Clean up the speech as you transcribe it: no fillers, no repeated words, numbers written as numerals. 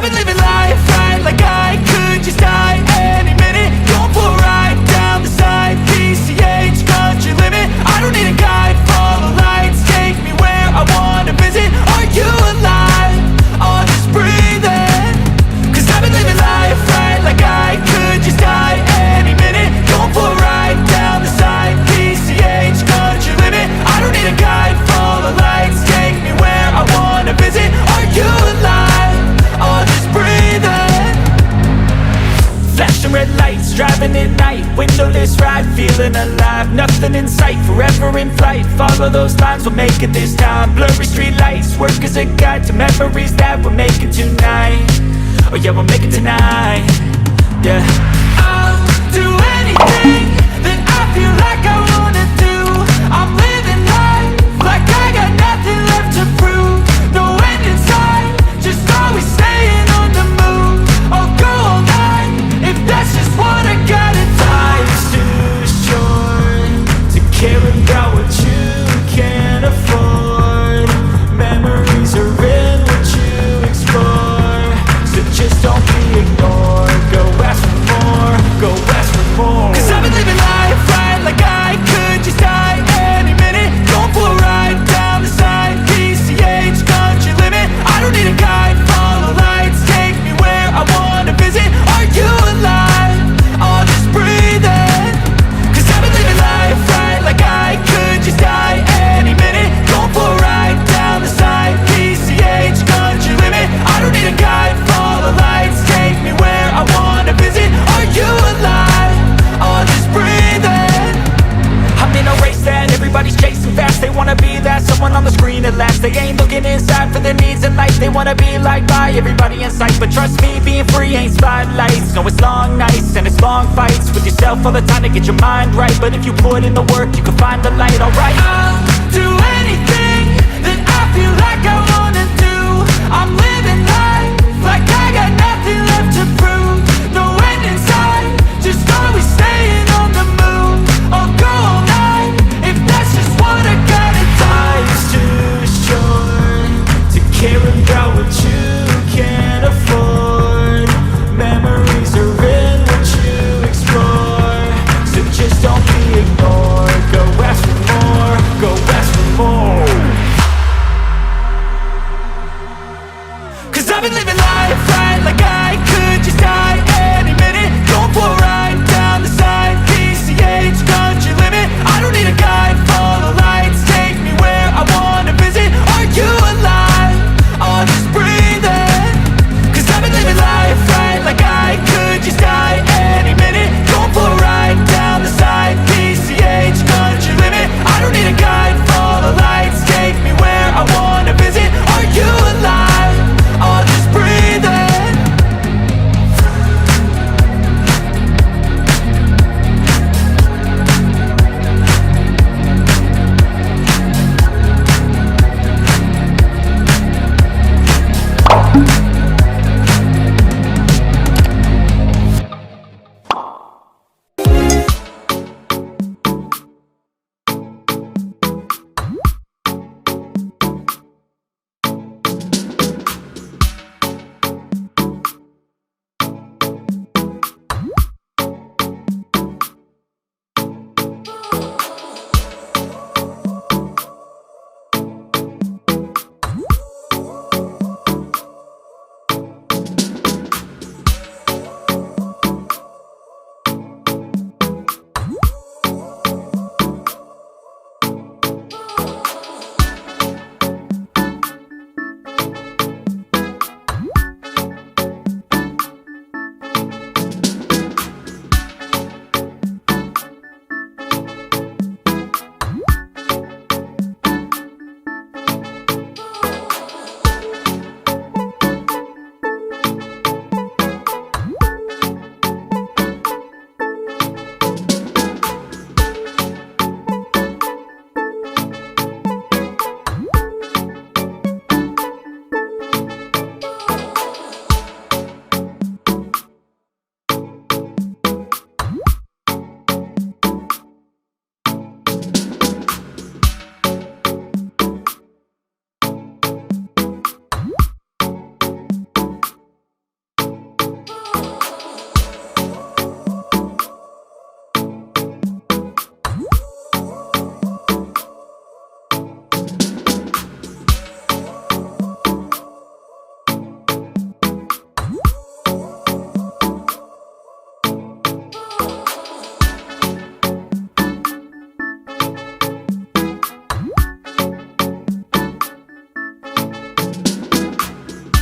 been living life right like I could just die any minute. Going for a ride down the side, PCH, country limit. I don't need a guide, follow lights, take me where I wanna visit. Are you alive? Or just breathing? Cause I've been living life right like I could just die any minute. Going for a ride down the side, PCH, country limit. I don't need a guide, follow lights, take me where I wanna visit. Are you alive? Or just breathing? Flashing red lights, driving at night, windowless ride, feeling alive. Nothing in sight, forever in flight. Follow those lines, we'll make it this time. Blurry street lights, work as a guide to memories that we're making tonight. Oh yeah, we'll make it tonight. Yeah, I'll do anything that I feel like I wanna do. I'm living life like I got nothing left to prove. No end in sight, just always staying on the move. I'll go all night if that's just what I gotta do. Life's too short to care about what you can't afford. Memories are in what you explore, so just don't be ignored. Go ask for more, go ask for more. Cause I've been living life right like I could just die any minute. Going for a ride down the side, PCH, country limit. I don't need a guide, follow lights, take me where I wanna visit. Are you alive? Or just breathing? Cause I've been living life right like I could just die any minute. Going for a ride down the side, PCH, country limit. I don't need a guide, follow lights, take me where I wanna visit. Are you alive? Or just breathing? I'm in a race that everybody's chasing fast. They wanna be that someone on the screen at last. They ain't looking inside for their needs in life. They wanna be liked by everybody in sight. But trust me, being free ain't spotlights. No, it's long nights and it's long fights with yourself all the time to get your mind right. But if you put in the work, you can find the light, alright? I'll do it.